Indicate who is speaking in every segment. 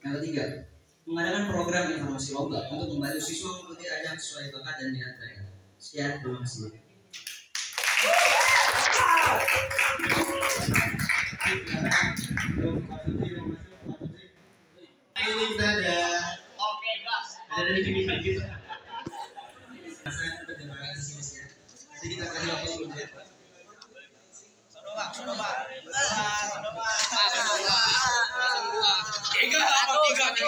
Speaker 1: Yang ketiga, mengadakan program informasi lomba untuk membantu siswa mengikuti ajang sesuai bakat dan minat mereka. Sekian, terima kasih. Ini ada. Oke, Gas. Ada dari sini sedikit. Saya pertimbangan di sini ya. Jadi kita kasih waktu 10 menit. Sodoba. Tiga, Gas. Oke, Gas.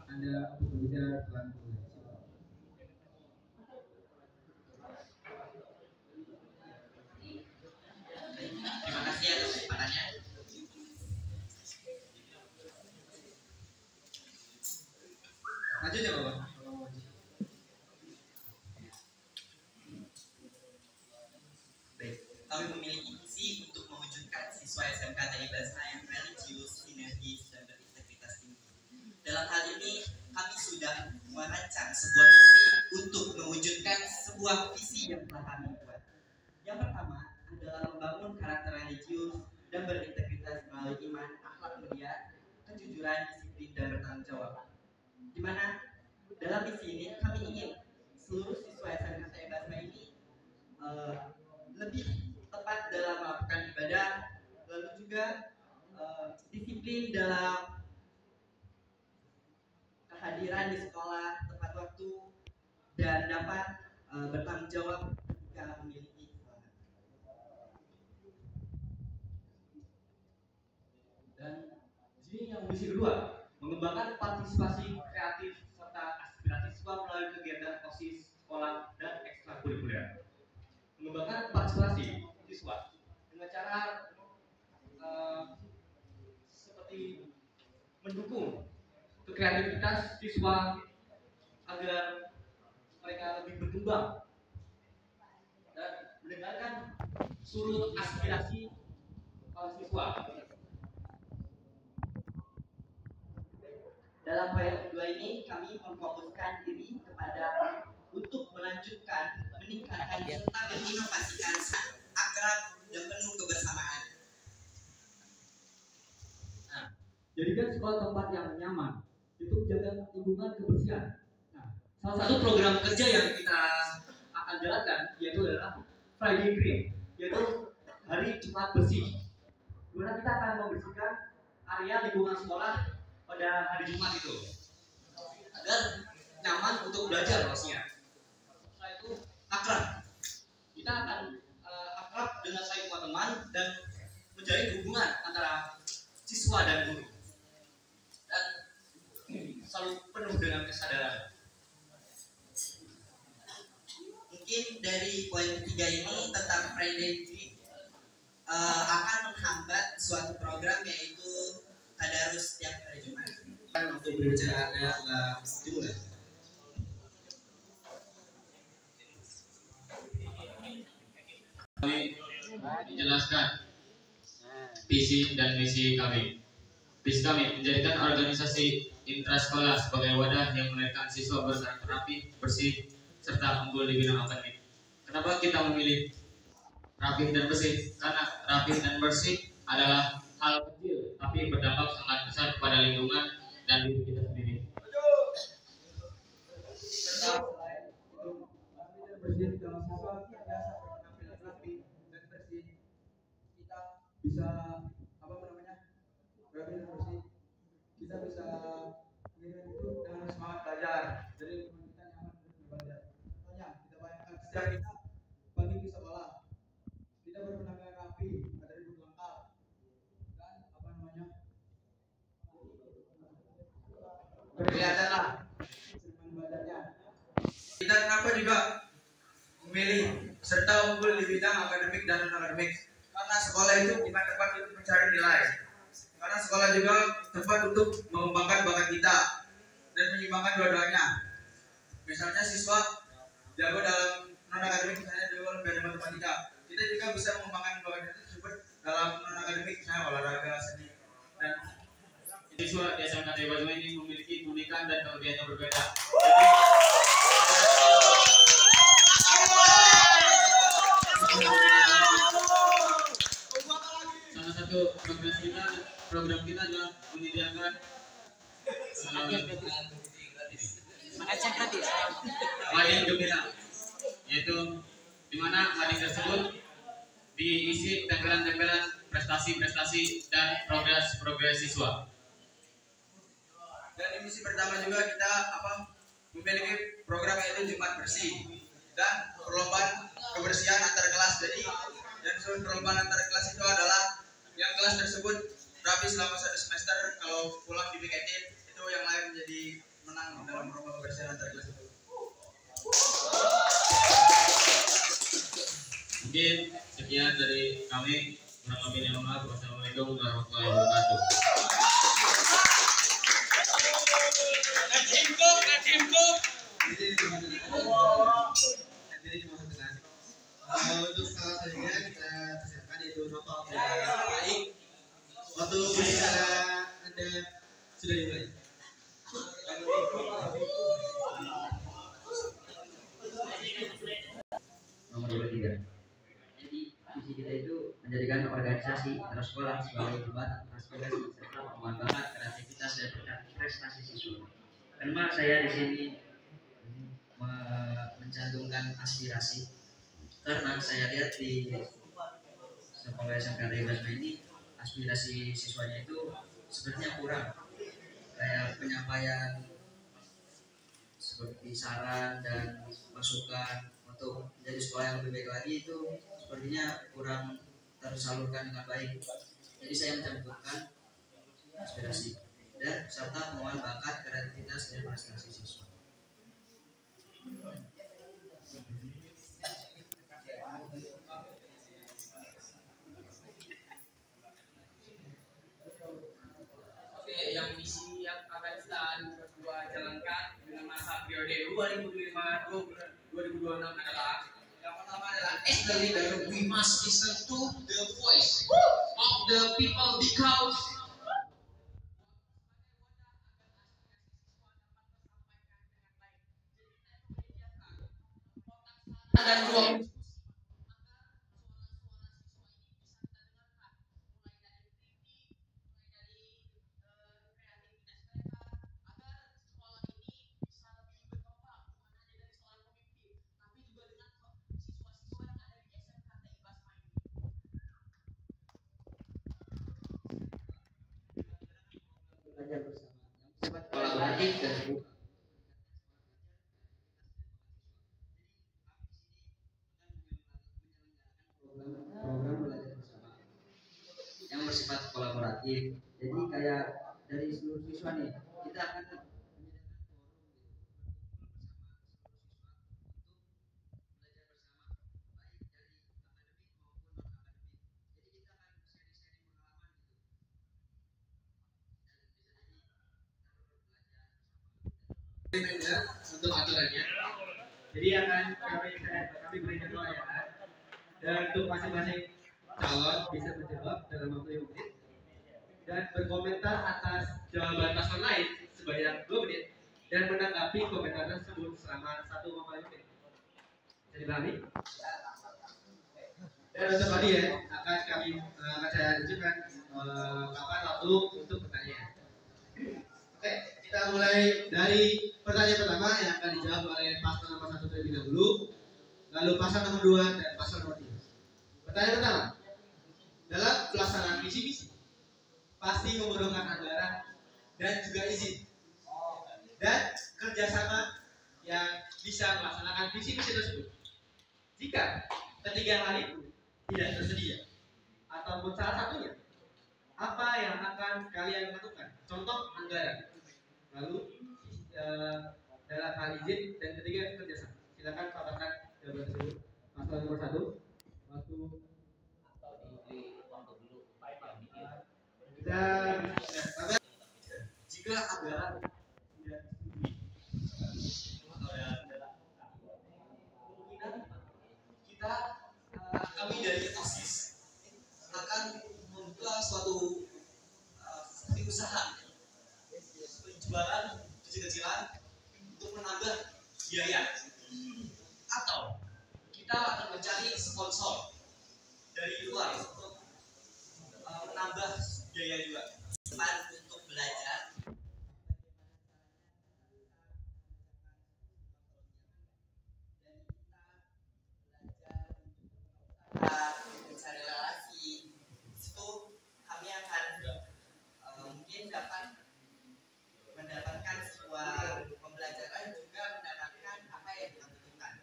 Speaker 1: Anda berbicara pelan. Terima kasih atas kesempatannya. Lanjut ya Bapak. Baik, kami memiliki visi untuk mewujudkan siswa SMK Teknik Bahasa yang religius, sinergis, dan berintegritas tinggi. Dalam hal ini, kami sudah merancang sebuah misi untuk mewujudkan sebuah visi yang telah kami buat. Yang pertama adalah membangun karakter religius dan berintegritas melalui iman, akhlak mulia, kejujuran, disiplin, dan bertanggung jawab. Di mana dalam misi ini kami ingin seluruh siswa SMK Teknik Bahasa ini lebih tepat dalam melakukan ibadah, lalu juga disiplin dalam kehadiran di sekolah tepat waktu dan dapat bertanggung jawab jika memiliki kesalahan. Dan di sini yang misi kedua, mengembangkan partisipasi kreatif serta aspirasi siswa melalui kegiatan OSIS sekolah dan ekstrakurikuler. Mengembangkan partisipasi siswa dengan cara seperti mendukung kreativitas siswa agar mereka lebih berkembang dan mendengarkan seluruh aspirasi para siswa. Dalam proyek kedua ini kami memfokuskan diri kepada untuk melanjutkan, meningkatkan serta menginovasikan akrab dan penuh kebersamaan. Nah, jadikan sekolah tempat yang nyaman, itu menjaga lingkungan kebersihan. Nah, salah satu program kerja yang kita akan jalankan yaitu adalah Friday Green, yaitu hari Jumat bersih. Dimana kita akan membersihkan area lingkungan sekolah pada hari Jumat itu agar nyaman untuk belajar maksudnya. Setelah itu akrab. Kita akan akrab dengan semua teman dan menjalin hubungan antara siswa dan guru. Dan selalu penuh dengan kesadaran. Mungkin dari poin ketiga ini tentang Friday Week akan menghambat suatu program yaitu tadarus setiap hari Jumat. Untuk berbicara ada setuju nggak?
Speaker 2: Kami menjelaskan visi dan misi kami. Visi kami menjadikan organisasi intrasekolah sebagai wadah yang melahirkan siswa berkarakter rapi, bersih, serta unggul di bidang akademik. Kenapa kita memilih rapi dan bersih? Karena rapi dan bersih adalah hal kecil, tapi berdampak sangat besar kepada lingkungan dan diri kita sendiri.
Speaker 1: Serta selain itu, rapi dan bersih dalam siswa biasa berpenampilan rapi dan bersih. Kita bisa rapi dan bersih. Kita bisa mengirim itu dengan semangat belajar. Jadi kita nyaman untuk belajar. Contohnya kita bayangkan setiap kita pagi ke sekolah, kita berpenampilan rapi, ada ribut lengkap dan kelihatan lah senang belajarnya. Kita kenapa juga memilih serta unggul di bidang akademik dan non akademik? Karena sekolah itu bukan tempat untuk mencari nilai,
Speaker 3: sekolah juga tempat untuk mengembangkan bakat kita dan menyeimbangkan dua-duanya. Misalnya siswa jago dalam non akademik, misalnya jago dalam matematika, kita juga bisa mengembangkan bakat tersebut dalam non akademik, misalnya olahraga, seni, dan
Speaker 2: siswa di SMK Tani Basma ini memiliki keunikan dan kelebihan yang berbeda. Salah satu program kita adalah menyediakan mading gembira, yaitu di mana mading tersebut diisi tempelan-tempelan prestasi-prestasi dan progres siswa.
Speaker 3: Dan di misi pertama juga kita memiliki program yaitu Jumat Bersih dan perlombaan kebersihan antar kelas. Jadi dan perlombaan antar kelas itu adalah yang kelas tersebut rapi selama 1 semester, kalau pulang dipiketin itu yang lain menjadi menang dalam perlombaan kebersihan antar kelas itu.
Speaker 2: Mungkin sekian dari kami. Kurang lebihnya mohon maaf. Wassalamualaikum warahmatullahi wabarakatuh.
Speaker 3: Untuk salah satunya kita persiapkan yaitu nota baik. Waktu berbicara Anda sudah dimulai.
Speaker 4: Nomor 23. Jadi visi kita itu menjadikan organisasi sekolah sebagai jembatan aspirasi serta pengembangan bakat, kreativitas dan prestasi siswa. Kenapa saya di sini mencantumkan aspirasi? Karena saya lihat di sekolah SMK Tani Basma ini aspirasi siswanya itu sebenarnya kurang, kayak penyampaian seperti saran dan masukan untuk menjadi sekolah yang lebih baik lagi itu sepertinya kurang tersalurkan dengan baik. Jadi saya mencantumkan aspirasi dan serta pengembangan bakat, kreativitas dan prestasi siswa.
Speaker 5: Yang misi yang akan kita jalankan dengan masa periode 2025-2026 adalah yang pertama adalah as the leader we must listen to the voice of the people because dan ruang
Speaker 4: Belajar bersama yang bersifat kolaboratif dan terbuka. Program belajar bersama yang bersifat kolaboratif. Jadi kayak dari seluruh siswa nih, kita akan
Speaker 3: untuk aturannya. Jadi akan kami beri jadwalnya dan untuk masing-masing calon bisa menjawab dalam waktu 5 menit dan berkomentar atas jawaban paslon lain sebanyak 2 menit dan menanggapi komentar tersebut selama 1,5 menit. Bisa dipahami? Dan untuk tadi ya akan saya tunjukkan kapan waktu untuk pertanyaan. Oke, kita mulai dari pertanyaan pertama yang akan dijawab oleh paslon nomor 1 terlebih dahulu, lalu paslon nomor 2 dan paslon nomor 3. Pertanyaan pertama, dalam pelaksanaan misi-misi pasti memerlukan anggaran dan juga izin dan kerjasama yang bisa melaksanakan visi-misi tersebut. Jika ketiga hal itu tidak tersedia ataupun salah satunya, apa yang akan kalian lakukan? Contoh anggaran, lalu dalam hal izin, dan ketiga kerjasama. Silakan paparkan jawaban tersebut. Masalah nomor 1, waktu kita
Speaker 1: jika anggaran tidak disetujui atau dalam kemungkinan kita kami dari OSIS akan membuka suatu seperti usaha penjualan kecil-kecilan untuk menambah biaya, atau kita akan mencari sponsor dari luar untuk menambah biaya juga.
Speaker 6: Untuk belajar mencari relasi, itu kami akan mungkin dapat mendapatkan sebuah pembelajaran, juga mendapatkan apa yang kita butuhkan.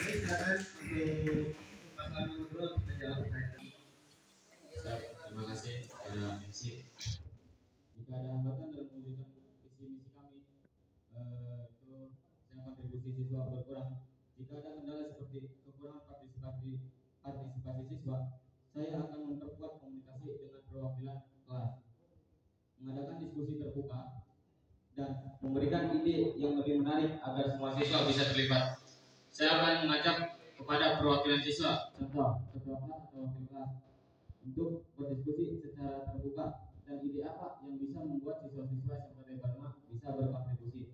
Speaker 3: Ini silakan untuk pasangan nomor 2 kita jawab pertanyaan.
Speaker 2: Terima kasih kepada MC. Jika ada hambatan dalam mewujudkan visi misi kami, itu saya kontribusi siswa berkurang. Jika ada kendala seperti kekurangan partisipasi siswa, saya akan memperkuat komunikasi dengan perwakilan kelas, mengadakan diskusi terbuka, dan memberikan ide yang lebih menarik agar semua siswa bisa terlibat. Saya akan mengajak kepada perwakilan siswa, contoh ketua kelas atau wakil kelas, untuk berdiskusi secara terbuka dan ide apa yang bisa membuat siswa-siswa SMK Dharma bisa berkontribusi.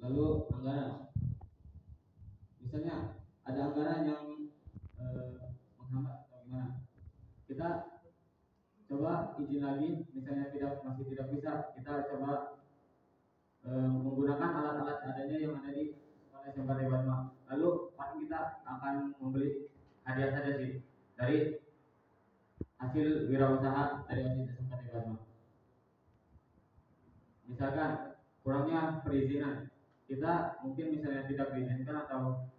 Speaker 2: Lalu anggaran, misalnya ada anggaran yang menghambat atau gimana, kita coba izin lagi. Misalnya masih tidak bisa, kita coba menggunakan alat-alat adanya yang ada di sekolah SMK Dharma. Lalu paling kita akan membeli hadiah saja sih dari hasil wirausaha dari OSIS SMK Dharma. Misalkan kurangnya perizinan, kita mungkin misalnya tidak diizinkan atau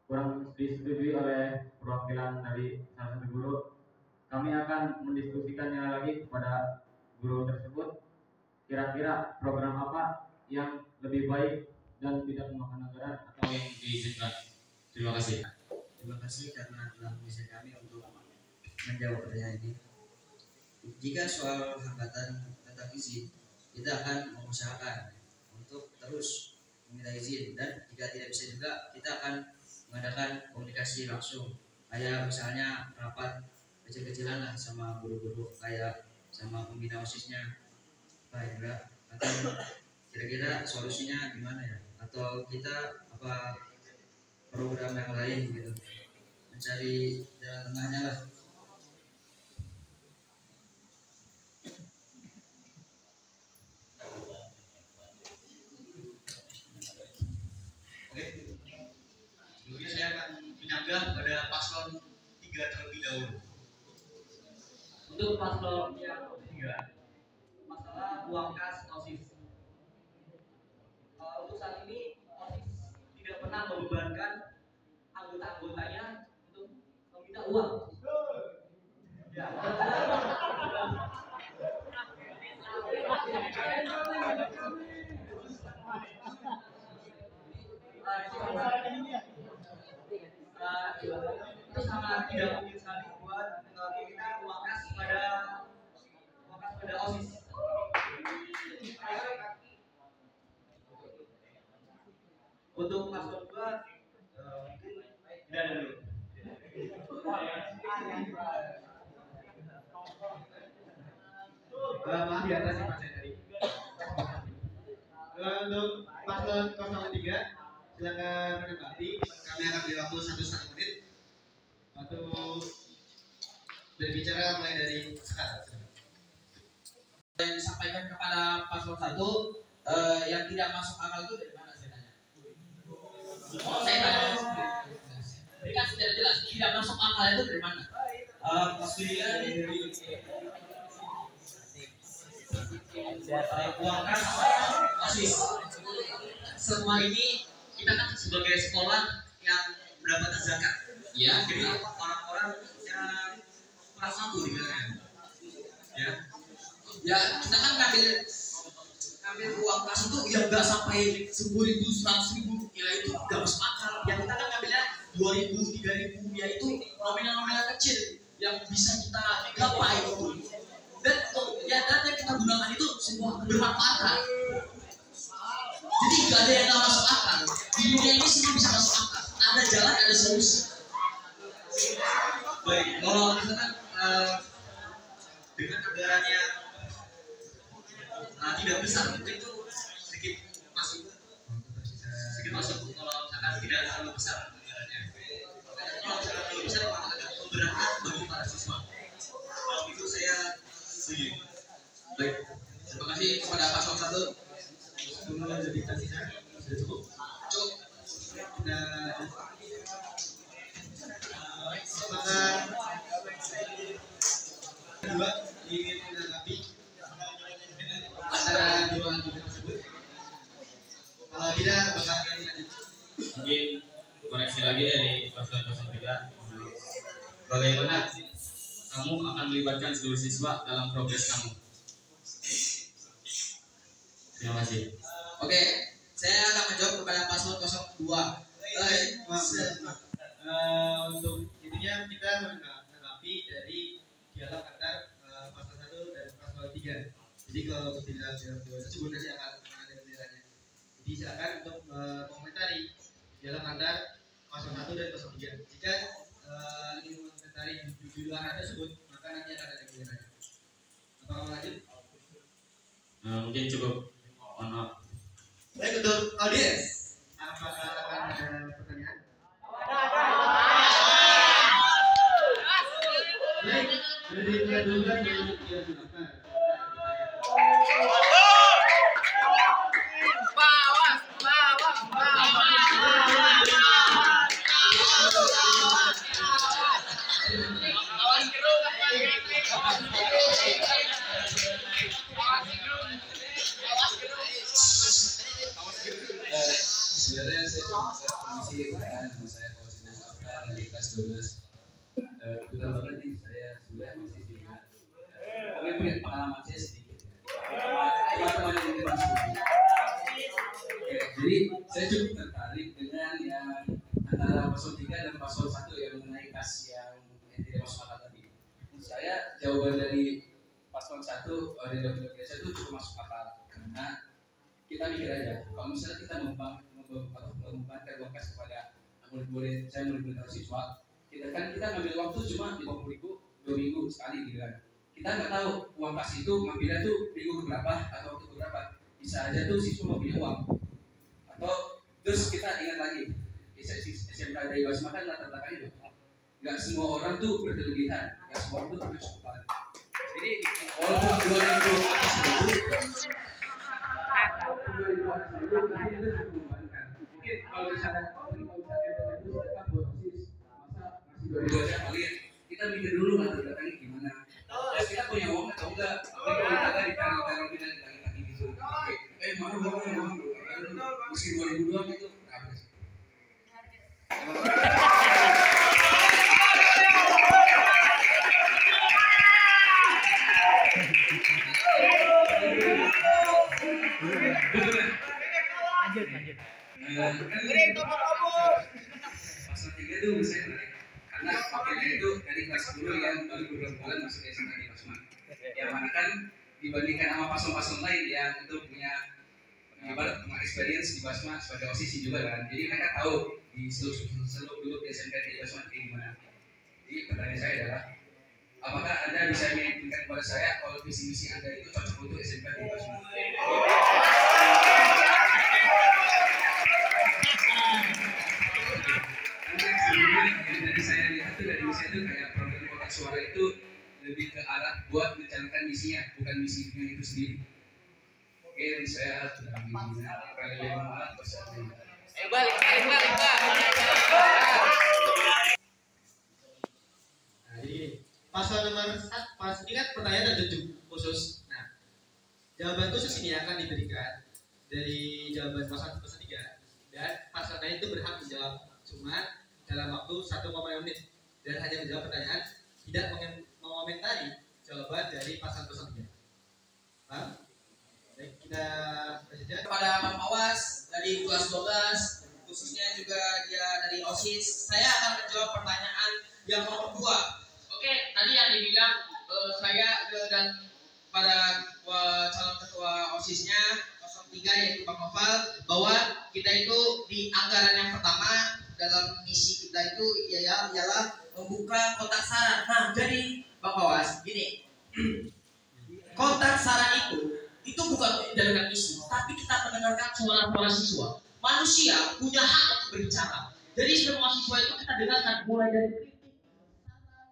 Speaker 2: kurang disetujui oleh perwakilan dari salah satu guru, kami akan mendiskusikannya lagi kepada guru tersebut, kira-kira program apa yang lebih baik dan tidak memakan anggaran atau yang diizinkan. Terima kasih.
Speaker 4: Terima kasih karena telah mengisi kami untuk menjawab pertanyaan ini. Jika soal hambatan tentang izin, kita akan mengusahakan untuk terus meminta izin, dan jika tidak bisa juga kita akan mengadakan komunikasi langsung, kayak misalnya rapat kecil-kecilan lah sama guru-guru, kayak sama pembina OSISnya, baik enggak, atau kira-kira solusinya gimana ya, atau kita apa program yang lain gitu, mencari jalan tengahnya lah.
Speaker 1: Oke, sebelumnya saya akan menyanggah pada paslon 3 terlebih dahulu. Untuk paslon yang ketiga, masalah uang kas OSIS. Untuk saat ini OSIS tidak pernah membebankan anggota-anggotanya untuk meminta uang. Ya. Itu sangat tidak mungkin sekali buat kita uang kas pada OSIS. Untuk paslon 2 mungkin tidak ada dulu.
Speaker 3: Maaf ya atas Pak saya tadi. Untuk paslon 03 silakan menanggapi. Kami akan beri waktu 1,5 menit untuk berbicara mulai dari sekarang.
Speaker 5: Yang disampaikan kepada paslon 1 yang tidak masuk akal itu dari mana saya tanya? Oh, saya tanya. Berikan secara jelas, tidak masuk akal itu dari mana?
Speaker 1: Pastinya dari uang kas OSIS. Semua ini kita kan sebagai sekolah yang mendapatkan zakat.
Speaker 5: Ya,
Speaker 1: Jadi orang-orang yang kurang mampu di sana. Ya.
Speaker 5: ya kita kan ngambil uang kas itu yang nggak sampai 10.000, 100.000, ya itu nggak masuk akal.
Speaker 1: Yang kita kan ngambilnya
Speaker 5: 2.000, 3.000, yaitu nominal-nominal kecil yang bisa kita gapai itu. Dan ya data yang kita gunakan itu sebuah kebermanfaatan. Jadi nggak ada yang nggak masuk akal. Di dunia ini semua bisa masuk akal. Ada jalan, ada solusi.
Speaker 1: Baik, kalau misalkan dengan anggarannya tidak besar, mungkin itu sedikit masuk kalau misalkan tidak terlalu besar anggarannya. Kalau misalkan terlalu besar, maka agak memberatkan bagi para siswa. Kalau itu saya setuju.
Speaker 5: Baik, terima kasih kepada paslon 1.
Speaker 3: Sebelum jadi kasihnya sudah cukup.
Speaker 5: Cukup.
Speaker 3: Apakah kedua ingin menanggapi antara dua argumen tersebut? Kalau tidak, bakal lanjut.
Speaker 2: Mungkin koreksi lagi dari paslon 03. Bagaimana kamu akan melibatkan seluruh siswa dalam progres kamu? Terima kasih.
Speaker 5: Oke, saya akan menjawab kepada paslon 02.
Speaker 3: Untuk intinya kita menanggapi dari dialog antar paslon 1 dan paslon 3. Jadi kalau tidak tersebut nanti akan ada gilirannya. Jadi silakan untuk mengomentari dialog antar paslon 1 dan paslon 3. Jika ingin mengomentari di luar hal tersebut, maka nanti akan ada gilirannya. Apakah mau lanjut?
Speaker 2: Mungkin cukup. Mohon maaf.
Speaker 3: Baik, untuk audiens, apakah akan ada pertanyaan? Baik, dari pengaduan yang diajukan.
Speaker 7: Sebenarnya saya cuma permisi pertanyaan sama saya kalau sudah apa dari kelas 12. Kebetulan banget nih saya sudah masih singkat. Tapi punya pengalaman saya sedikit. Teman-teman yang ini masih. Jadi saya cukup tertarik dengan yang antara paslon 3 dan paslon 1 yang mengenai kas yang tidak masuk akal tadi. Saya jawaban dari paslon 1 dari Dr. Biasa itu cukup masuk akal karena kita mikir aja kalau misalnya kita membebankan uang kas kepada murid-murid siswa, kita ngambil waktu cuma 50.000 2 minggu sekali gitu kan. Kita nggak tahu uang kas itu ngambilnya tuh minggu berapa atau waktu berapa. Bisa aja tuh siswa mau punya uang. Atau terus kita ingat lagi SMK dari Basma kan latar itu nggak semua orang tuh berkelebihan, nggak semua orang tuh berkecukupan. Jadi walaupun 2.000 atas mungkin kalau misalnya itu tetap buat OSIS, masa masih 2.000 aja kalian kita mikir dulu latar belakangnya gimana. Terus kita punya uang atau enggak? Apalagi kalau kita ditaruh kita ditagi-tagi gitu. Mana meski 2.000 doang itu berapa sih? Pasal 3 itu saya menarik karena wakilnya itu dari kelas 10 yang baru beberapa bulan masuk SMK di Basma. Yang mana kan dibandingkan sama paslon-paslon lain yang itu punya ibarat experience di Basma sebagai OSIS juga kan. Jadi mereka tahu di seluruh dulu di SMK di Basma kayak gimana. Jadi pertanyaan saya adalah apakah Anda bisa meyakinkan kepada saya kalau visi-misi Anda itu cocok untuk SMK di Basma? Dari saya lihat tuh dari saya tuh kayak program kotak suara itu lebih ke arah buat menjalankan misinya, bukan misinya itu sendiri. Oke, saya sudah misinya kali 5 balik.
Speaker 3: Nah, jadi pasal nomor 1, pas ini kan pertanyaan tertuju khusus. Nah, jawaban khusus ini akan diberikan dari jawaban pasal 3 dan pasal lain itu berhak menjawab cuma dalam waktu 1,5 menit dan hanya menjawab pertanyaan, tidak mengomentari jawaban dari pasal 3. Paham? Baik, kita saja
Speaker 5: Kepada Pak Mawas dari kelas 12, khususnya juga dia dari OSIS. Saya akan menjawab pertanyaan yang nomor 2. Oke, tadi yang dibilang saya dan pada calon ketua OSISnya 03 yaitu Bang Noval, bahwa kita itu di anggaran yang pertama dalam misi kita itu ialah membuka kotak saran. Nah, jadi Bang Bawas, gini, kotak saran itu bukan menjadikan isu, tapi kita mendengarkan suara-suara siswa. Manusia punya hak untuk berbicara. Jadi semua siswa itu kita dengarkan, mulai dari kritik, saran,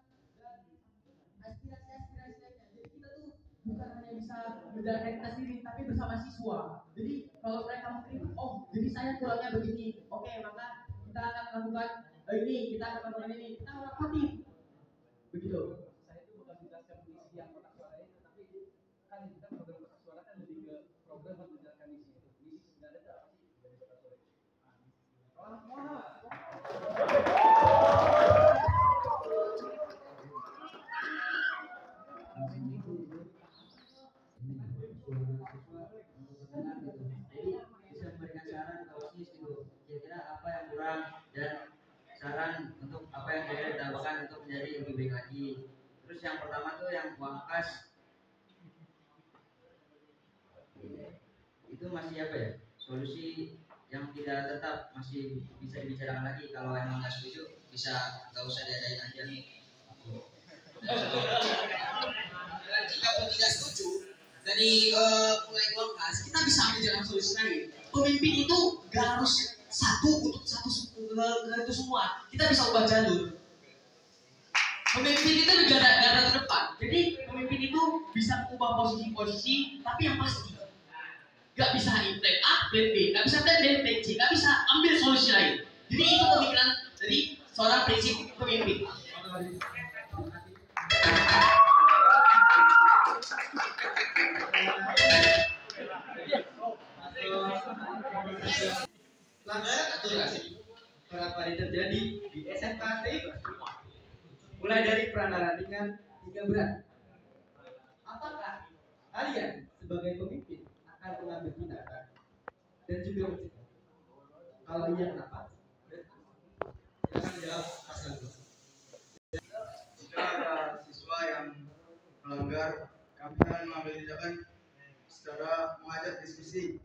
Speaker 5: dan aspirasi-aspirasinya. Jadi kita tuh bukan hanya bisa menjalankan kita sendiri, tapi bersama siswa. Jadi kalau mereka mengkritik, oh jadi saya kurangnya begini, oke maka kita akan melakukan ini, kita akan melakukan ini, kita rapati. Begitu.
Speaker 7: Saya itu bukan menjelaskan misi yang kotak suara itu, tapi kan kita program kotak suara kan lebih ke program untuk menjalankan misi itu. Misi sebenarnya itu apa sih dari kotak suara itu?
Speaker 4: Jadi bisa memberikan saran ke OSIS gitu, kira-kira apa yang kurang dan saran untuk apa yang kira-kira ditambahkan untuk menjadi lebih baik lagi. Terus yang pertama tuh yang uang kas itu masih apa ya, solusi yang tidak tetap, masih bisa dibicarakan lagi. Kalau emang nggak setuju bisa nggak usah diadain aja nih.
Speaker 5: Dan jika pun tidak setuju dari mulai uang kas, kita bisa ambil jalan solusi lain. Pemimpin itu gak harus satu untuk satu itu semua. Kita bisa ubah jalur. Pemimpin itu garda terdepan. Jadi pemimpin itu bisa mengubah posisi-posisi, tapi yang pasti gak bisa plan A, plan B, gak bisa plan B, plan C, gak bisa ambil solusi lain. Jadi itu pemikiran dari seorang prinsip pemimpin.
Speaker 3: Pelanggaran akurasi kerap kali terjadi di SMK TIB, mulai dari pelanggaran ringan hingga berat. Apakah kalian sebagai pemimpin akan mengambil tindakan dan juga mencegah? Kalau iya, kenapa? Silakan jawab, Mas Agus.
Speaker 8: Jika ada siswa yang melanggar, kami akan mengambil tindakan secara mengajak diskusi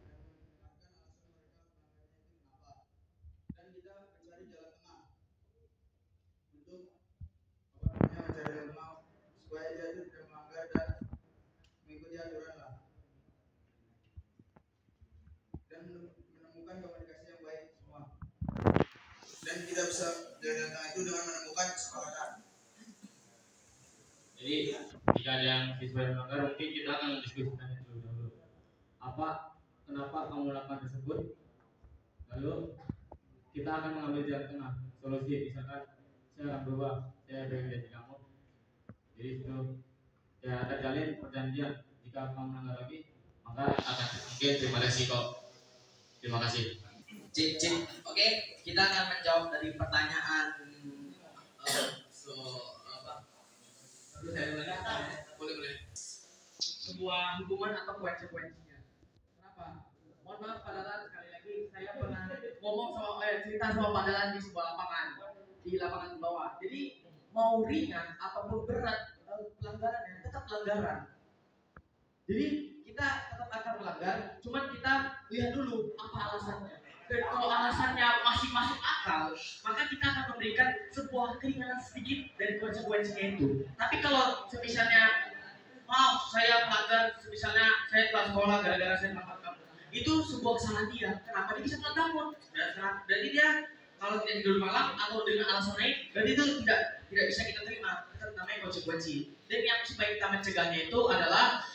Speaker 8: dan kita mencari jalan tengah untuk mencari jalan tengah supaya dia itu tidak melanggar dan mengikuti aturan lah, dan menemukan komunikasi yang baik semua, dan kita bisa jalan tengah itu dengan menemukan kesepakatan.
Speaker 2: Jadi jika ada yang siswa yang melanggar, mungkin kita akan mendiskusikan itu dulu. Kenapa kamu melakukan tersebut? Lalu kita akan mengambil jalan tengah, solusi. Misalkan saya akan berubah, saya pengen jadi kamu. Jadi itu ya ada jalin perjanjian. Jika kamu melanggar lagi, maka akan mungkin terima kasih kok. Terima kasih.
Speaker 5: Cip. Oke, kita akan menjawab dari pertanyaan boleh. Sebuah hubungan atau konsekuensinya. Kenapa? Mohon maaf Pak Dalan, sekali lagi saya pernah ngomong cerita sama Pak Dalan di sebuah lapangan, di lapangan bawah. Jadi mau ringan ataupun berat pelanggarannya tetap pelanggaran. Jadi kita tetap akan melanggar, cuman kita lihat dulu apa alasannya. Dan kalau alasannya masih masuk akal, maka kita akan memberikan sebuah keringanan sedikit dari konsekuensinya itu. Tapi kalau misalnya, maaf saya melanggar, misalnya saya telah sekolah gara-gara saya melanggar kamu, itu sebuah kesalahan dia. Kenapa dia bisa telat kamu? Berarti dia kalau tidak tidur malam atau dengan alasan lain, berarti itu tidak bisa kita terima. Itu namanya konsekuensi. Dan yang supaya kita mencegahnya itu adalah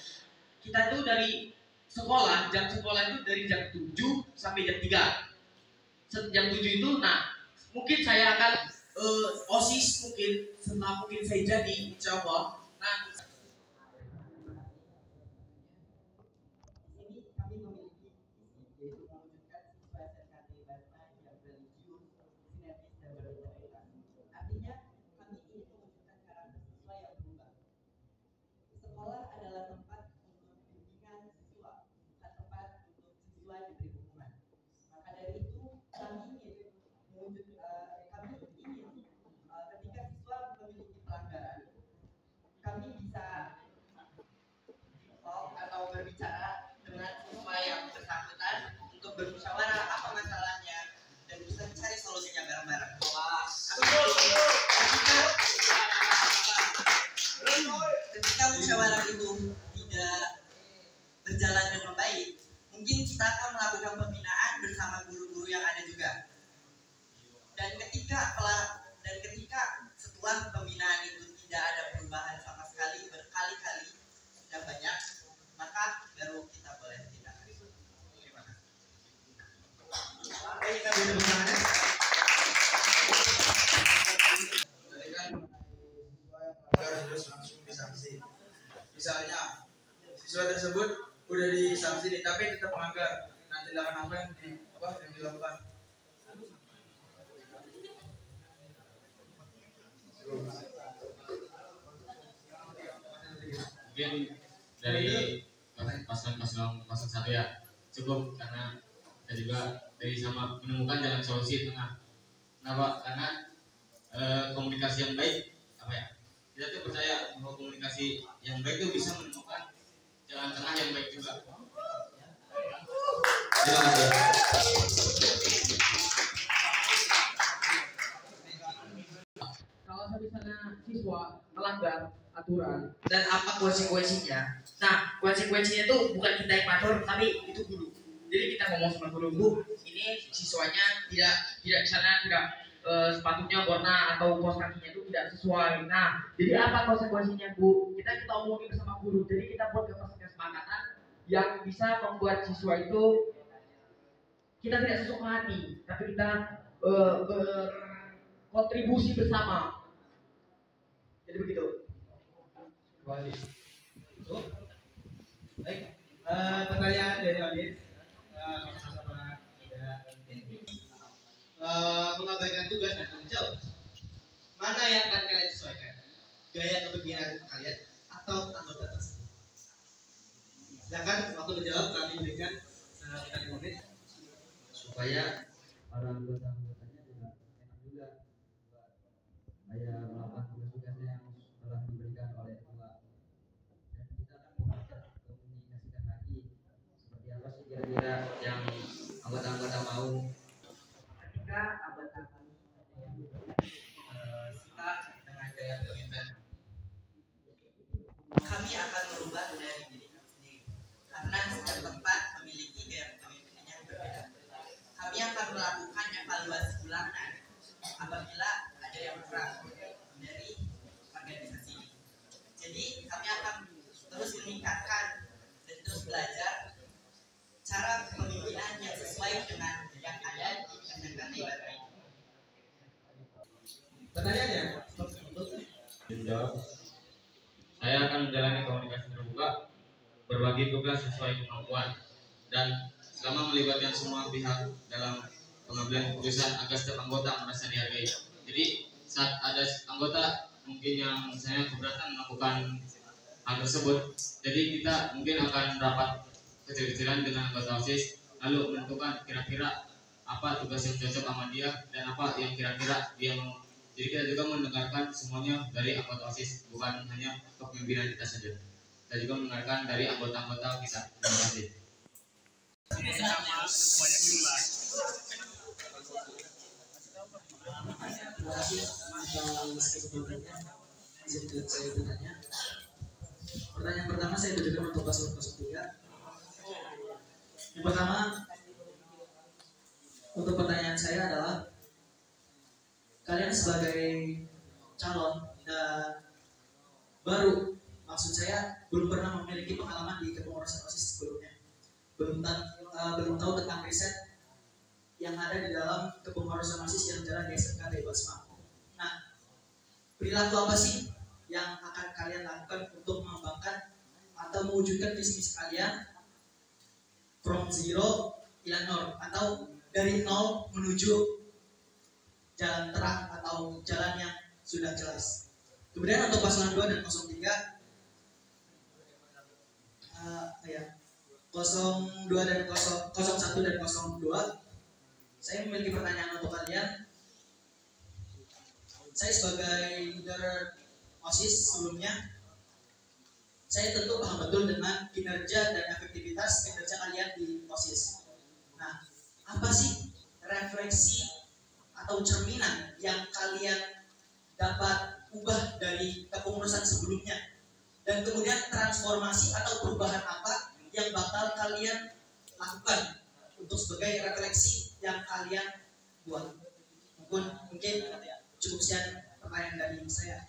Speaker 5: kita itu dari sekolah, jam sekolah itu dari jam 7 sampai jam 3. Jam 7 itu, nah mungkin saya akan OSIS mungkin setelah mungkin saya jadi, insya Allah. Nah,
Speaker 6: Ini kami memiliki visi, yaitu mewujudkan siswa SMK Barna yang religius, sinergis, dan berintegritas. Artinya, kami ingin mewujudkan karakter siswa yang berubah. Sekolah adalah tempat untuk bimbingan siswa, bukan tempat untuk siswa diberi hukuman. Maka dari itu, kami ingin
Speaker 8: Misalnya siswa tersebut udah disanksi nih, tapi tetap melanggar. Nah, tindakan apa yang dilakukan?
Speaker 2: Mungkin dari paslon satu ya cukup, karena kita juga dari sama menemukan jalan solusi tengah. Kenapa? Karena komunikasi yang baik apa ya? Kita tuh percaya bahwa komunikasi yang baik itu bisa menemukan jalan tengah yang baik juga. Terima kasih.
Speaker 5: Kalau misalnya siswa melanggar aturan dan apa konsekuensinya. Nah, konsekuensinya itu bukan kita yang ngatur, tapi itu guru. Jadi kita ngomong sama guru, Bu, ini siswanya tidak misalnya tidak sepatunya warna atau kaos kakinya itu tidak sesuai. Nah, jadi apa konsekuensinya, Bu? Kita omongin bersama guru. Jadi kita buat kesepakatan yang bisa membuat siswa itu kita tidak sesuka hati, tapi kita berkontribusi bersama. Jadi begitu.
Speaker 3: Baik. Pertanyaan dari audiens. Mengabaikan tugas dan tanggung jawab. Mana yang akan kalian sesuaikan? Gaya kepemimpinan kalian atau anggota tersebut? Silakan waktu menjawab kami berikan 5 menit
Speaker 4: supaya para anggotanya juga enak juga supaya melakukan tugas-tugasnya yang telah diberikan oleh ketua. Dan kita akan komunikasikan lagi seperti apa sih kira-kira yang anggota-anggota mau.
Speaker 6: Ketika anggota kami
Speaker 1: Kita dengan gaya kepemimpinan, kami akan merubah dari diri kami sendiri, karena setiap tempat memiliki gaya kepemimpinan yang berbeda. Kami akan melakukan evaluasi bulanan apabila ada yang kurang dari organisasi ini. Jadi kami akan terus meningkatkan dan terus belajar cara kepemimpinan yang sesuai dengan yang ada di SMKT Batai.
Speaker 3: Pertanyaannya?
Speaker 2: Menjawab. Saya akan menjalani komunikasi terbuka, berbagi tugas sesuai kemampuan, dan selama melibatkan semua pihak dalam pengambilan keputusan agar setiap anggota merasa dihargai. Jadi saat ada anggota mungkin yang saya keberatan melakukan hal tersebut, jadi kita mungkin akan rapat kecil-kecilan dengan anggota OSIS, lalu menentukan kira-kira apa tugas yang cocok sama dia dan apa yang kira-kira dia mau. Jadi kita juga mendengarkan semuanya dari anggota OSIS, bukan hanya kepemimpinan kita saja. Kita juga mendengarkan dari anggota-anggota kita. Terima kasih.
Speaker 4: Terima kasih atas kesempatannya. Izin saya bertanya. Pertanyaan pertama saya tujukan untuk paslon 03. Yang pertama, untuk pertanyaan saya adalah kalian sebagai calon dan baru, maksud saya belum pernah memiliki pengalaman di kepengurusan OSIS sebelumnya, belum tahu tentang riset yang ada di dalam kepengurusan OSIS yang jalan di SMKT Basma. Nah, perilaku apa sih yang akan kalian lakukan untuk mengembangkan atau mewujudkan visi misi kalian from zero ila nol, atau dari nol menuju jalan terang atau jalan yang sudah jelas. Kemudian untuk paslon 2 dan 03, 02 dan 01 dan 02, saya memiliki pertanyaan untuk kalian. Saya sebagai leader OSIS sebelumnya, saya tentu paham betul dengan kinerja dan efektivitas kinerja kalian di OSIS. Nah, apa sih refleksi atau cerminan yang kalian dapat ubah dari kepengurusan sebelumnya, dan kemudian transformasi atau perubahan apa yang bakal kalian lakukan untuk sebagai refleksi yang kalian buat. Mungkin cukup sekian pertanyaan dari saya.